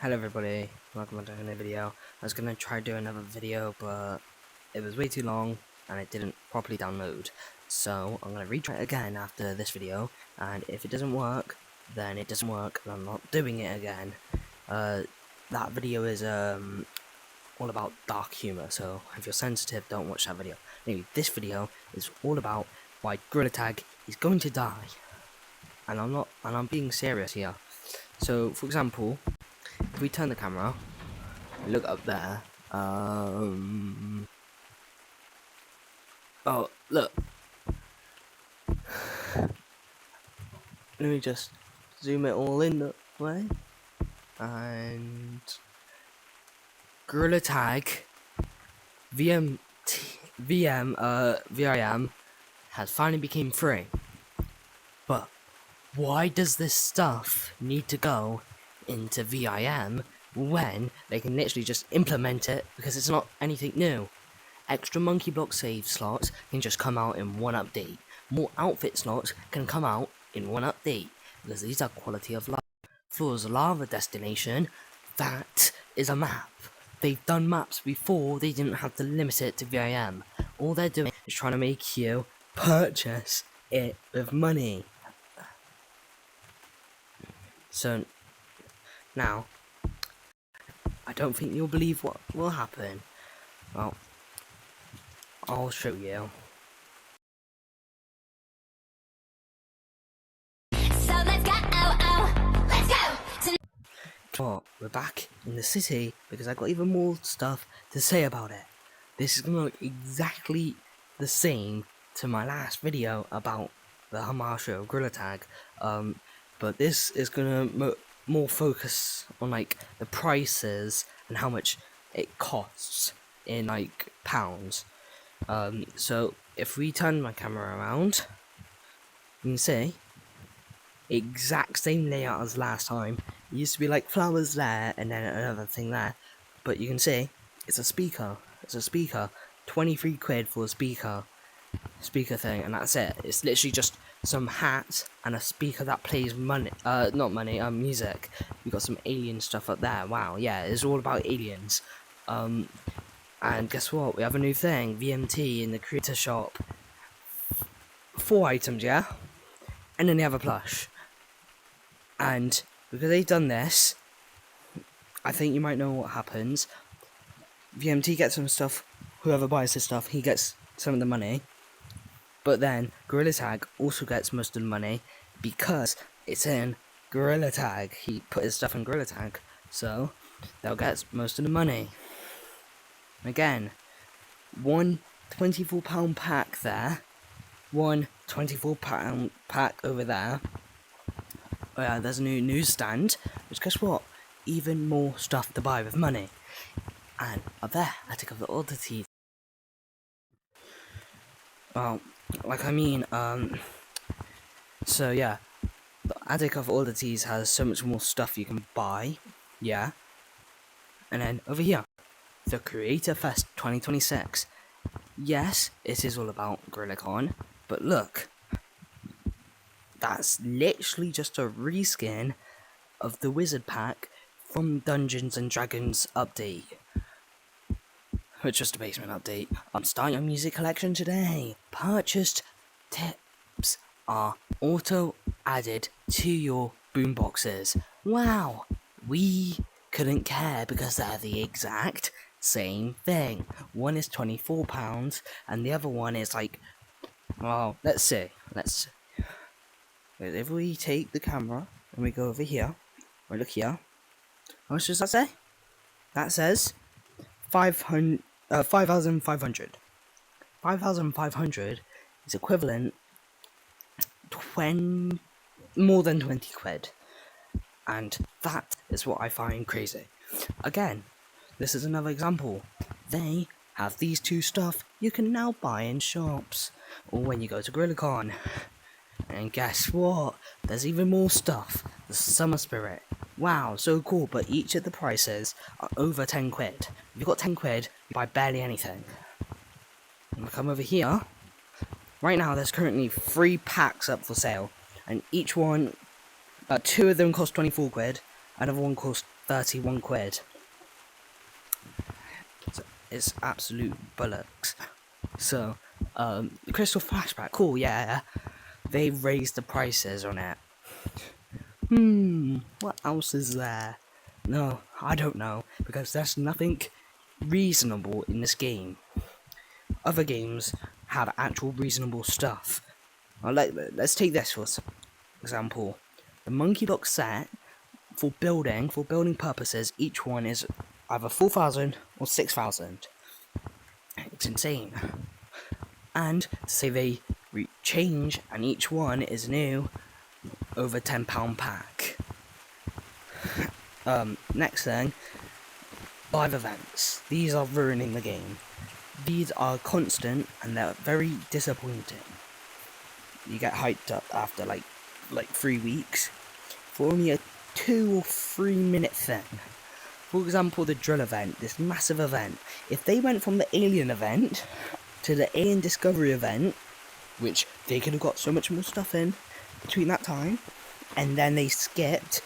Hello everybody, welcome back to another video. I was gonna try to do another video, but it was way too long and it didn't properly download. So I'm gonna retry it again after this video, and if it doesn't work, then it doesn't work and I'm not doing it again. That video is all about dark humor, so if you're sensitive, don't watch that video. Anyway, this video is all about why Gorrila is going to die. And I'm being serious here. So for example, if we turn the camera, look up there, oh look, let me just zoom it all in that way, and Gorrila VIM has finally become free. But why does this stuff need to go into VIM when they can literally just implement it, because it's not anything new? Extra monkey block save slots can just come out in one update. More outfit slots can come out in one update, because these are quality of life. Floor's lava destination, that is a map. They've done maps before, they didn't have to limit it to VIM. All they're doing is trying to make you purchase it with money. So now, I don't think you'll believe what will happen. Well, I'll show you. So let's go, let's go! Well, we're back in the city because I got even more stuff to say about it. This is gonna look exactly the same to my last video about the Hamasha of Gorrila, but this is gonna more focus on like the prices and how much it costs in like pounds. So if we turn my camera around, you can see exact same layout as last time. It used to be like flowers there and then another thing there, but you can see it's a speaker. It's a speaker, 23 quid for a speaker thing, and that's it. It's literally just some hat and a speaker that plays music. We got some alien stuff up there. Wow, yeah, it's all about aliens. And guess what? We have a new thing, VMT in the creator shop. 4 items, yeah? And then they have a plush. And because they've done this, I think you might know what happens. VMT gets some stuff, whoever buys this stuff, he gets some of the money. But then Gorrila also gets most of the money because it's in Gorrila. He put his stuff in Gorrila, so they'll get most of the money. Again, one £24 pack there, one £24 pack over there. Oh yeah, there's a new newsstand, which guess what? Even more stuff to buy with money. And up there, I took up the oddities. Well, so yeah, the attic of oddities has so much more stuff you can buy, yeah. And then over here, the Creator Fest 2026. Yes, it is all about Gorrila, but look, that's literally just a reskin of the Wizard Pack from Dungeons and Dragons update. It's just a basement update. Start your music collection today. Purchased tips are auto added to your boomboxes. Wow, we couldn't care because they're the exact same thing. One is £24 and the other one is like, well, let's see. If we take the camera and we go over here, or look here, how much does that say? That says 5,500. 5,500 is equivalent more than 20 quid, and that is what I find crazy. Again, this is another example. They have these two stuff you can now buy in shops or when you go to Gorrila. And guess what? There's even more stuff. The Summer Spirit. Wow, so cool, but each of the prices are over 10 quid. If you've got 10 quid, you buy barely anything. And we come over here. Right now, there's currently 3 packs up for sale. And each one, 2 of them cost 24 quid, another one costs 31 quid. It's absolute bollocks. So, Crystal Flashback, cool, yeah. They raised the prices on it. What else is there? No, I don't know, because there's nothing reasonable in this game. Other games have actual reasonable stuff. Let's take this for example. The Monkey Block set, for building purposes, each one is either 4,000 or 6,000. It's insane. And to say they change and each one is new, over £10 pack. Next thing, live events. These are ruining the game. These are constant and they're very disappointing. You get hyped up after like 3 weeks for only a 2 or 3 minute thing. For example, the drill event, this massive event. If they went from the alien event to the alien discovery event, which they could have got so much more stuff in between that time, and then they skipped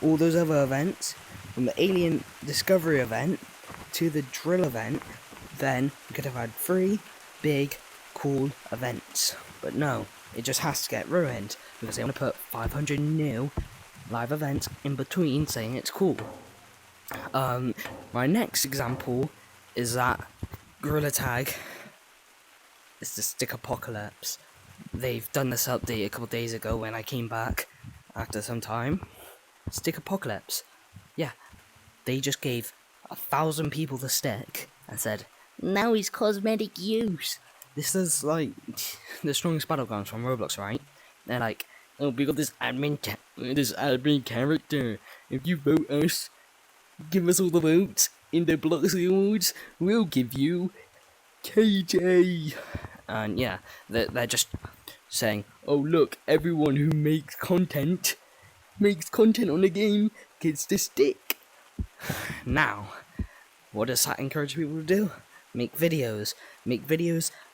all those other events from the alien discovery event to the drill event, then we could have had 3 big cool events. But no, it just has to get ruined because they want to put 500 new live events in between saying it's cool. My next example is that Gorrila Tag is the Stick Apocalypse. They've done this update a couple days ago when I came back after some time. Stick Apocalypse. Yeah, they just gave 1,000 people the stick and said, now it's cosmetic use. This is like the strongest battlegrounds from Roblox, right? They're like, oh, we got this admin character. If you vote us, give us all the votes in the Blox Awards, we'll give you KJ. And yeah, they're just saying, oh look, everyone who makes content on the game gets the stick. Now, what does that encourage people to do? Make videos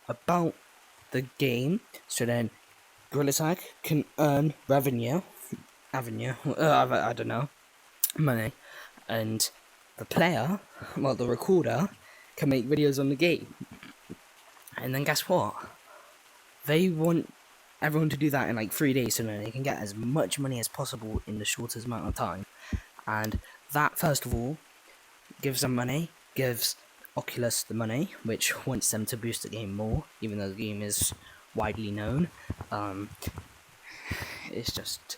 about the game, so then Gorrila Tag can earn revenue, I don't know, money, and the player, well, the recorder, can make videos on the game. And then guess what? They want everyone to do that in like 3 days so then they can get as much money as possible in the shortest amount of time. And that, first of all, gives them money, gives Oculus the money, which wants them to boost the game more, even though the game is widely known. It's just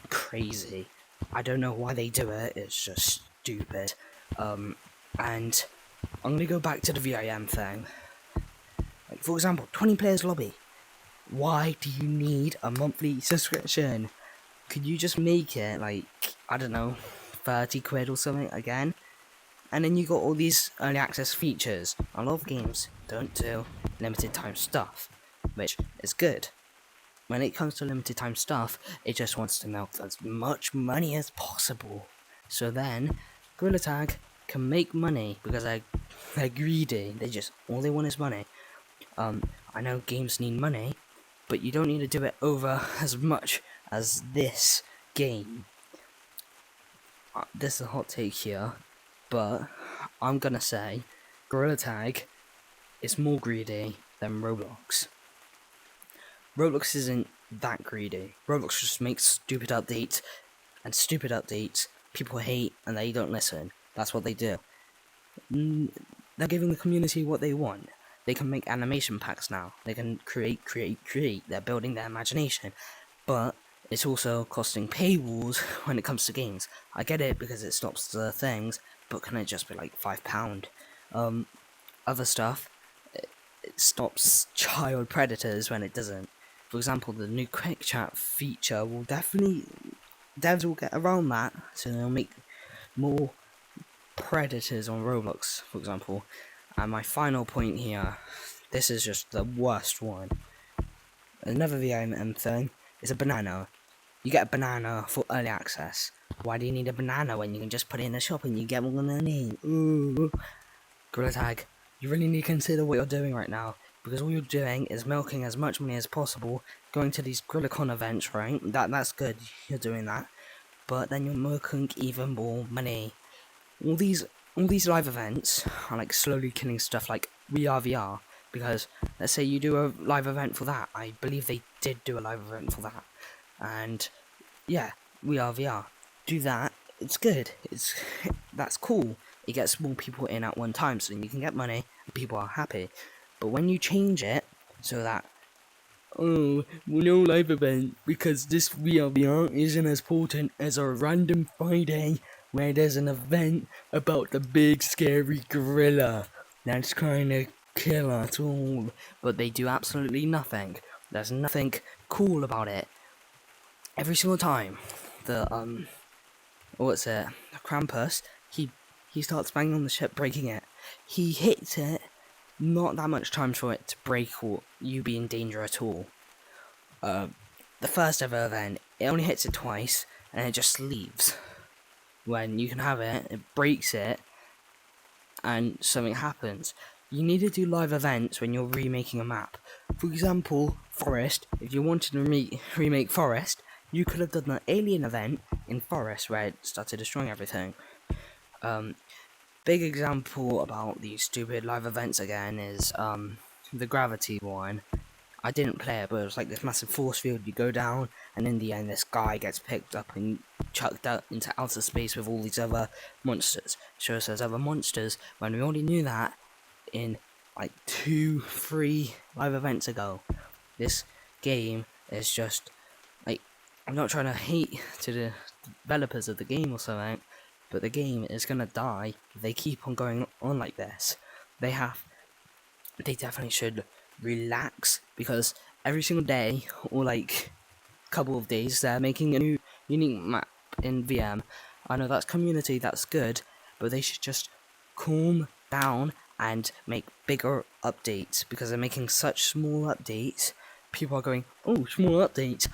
crazy. I don't know why they do it, it's just stupid. And I'm gonna go back to the VIM thing. Like, for example, 20 players lobby. Why do you need a monthly subscription? Could you just make it like, I don't know, 30 quid or something again? And then you got all these early access features. A lot of games don't do limited time stuff, which is good. When it comes to limited time stuff, it just wants to milk as much money as possible. So then, Gorrila Tag can make money because they're greedy. All they want is money. I know games need money, but you don't need to do it over as much as this game. This is a hot take here, but I'm gonna say Gorrila Tag is more greedy than Roblox. Roblox isn't that greedy. Roblox just makes stupid updates, and stupid updates people hate and they don't listen. That's what they do. They're giving the community what they want. They can make animation packs now. They can create. They're building their imagination. But it's also costing paywalls when it comes to games. I get it because it stops the things, but can it just be like £5? Other stuff, it stops child predators when it doesn't. For example, the new quick chat feature will definitely, devs will get around that, so they'll make more predators on Roblox, for example. And my final point here, this is just the worst one. Another VIM thing is a banana. You get a banana for early access. Why do you need a banana when you can just put it in the shop and you get one on the Ooh. Gorrila Tag, you really need to consider what you're doing right now, because all you're doing is milking as much money as possible, going to these GorillaCon events, right? That's good, you're doing that. But then you're milking even more money all these live events are like slowly killing stuff like We Are VR, because let's say you do a live event for that. I believe they did do a live event for that, and yeah, We Are VR. Do that. It's good. It's that's cool. It gets more people in at one time, so you can get money and people are happy. But when you change it so that, oh, no live event because this VR isn't as potent as a random Friday where there's an event about the big scary gorilla that's kinda kill us all, but they do absolutely nothing. There's nothing cool about it. Every single time the what's it, Krampus, he starts banging on the ship, breaking it. He hits it, not that much time for it to break or you be in danger at all. The first ever event, it only hits it twice, and it just leaves. When you can have it, it breaks it, and something happens. You need to do live events when you're remaking a map. For example, Forest, if you wanted to remake Forest, you could have done an alien event in Forest where it started destroying everything. Big example about these stupid live events again is the Gravity one. I didn't play it, but it was like this massive force field. You go down, and in the end, this guy gets picked up and chucked out into outer space with all these other monsters. Shows there's other monsters when we already knew that in like 2-3 live events ago. This game is just like, I'm not trying to hate to the developers of the game or something, but the game is gonna die if they keep on going on like this. They definitely should relax, because every single day or like couple of days they're making a new unique map in VM. I know that's community, that's good, but they should just calm down and make bigger updates, because they're making such small updates. People are going, oh, small updates,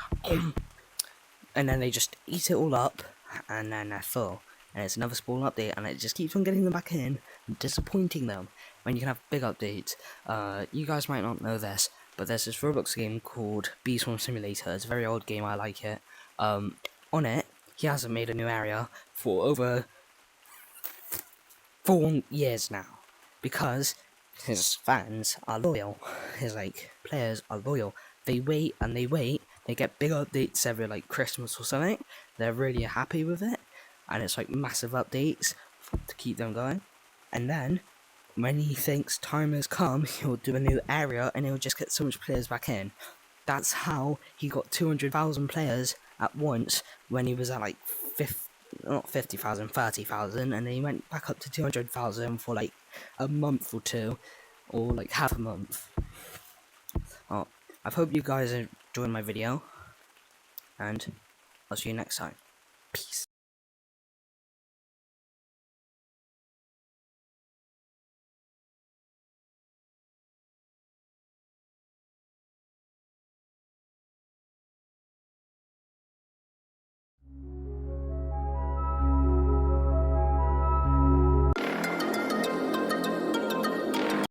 and then they just eat it all up, and then they're full. And it's another small update, and it just keeps on getting them back in and disappointing them. When you can have big updates. You guys might not know this, but there's this Roblox game called Bee Swarm Simulator. It's a very old game, I like it. On it, he hasn't made a new area for over 4 years now, because his fans are loyal. His like players are loyal. They wait and they wait. They get big updates every like Christmas or something. They're really happy with it, and it's like massive updates to keep them going. And then when he thinks time has come, he'll do a new area and he'll just get so much players back in. That's how he got 200,000 players at once when he was at like 50,000, 30,000, and then he went back up to 200,000 for like a month or two, or like half a month. Oh, I hope you guys are enjoying my video, and I'll see you next time. Peace.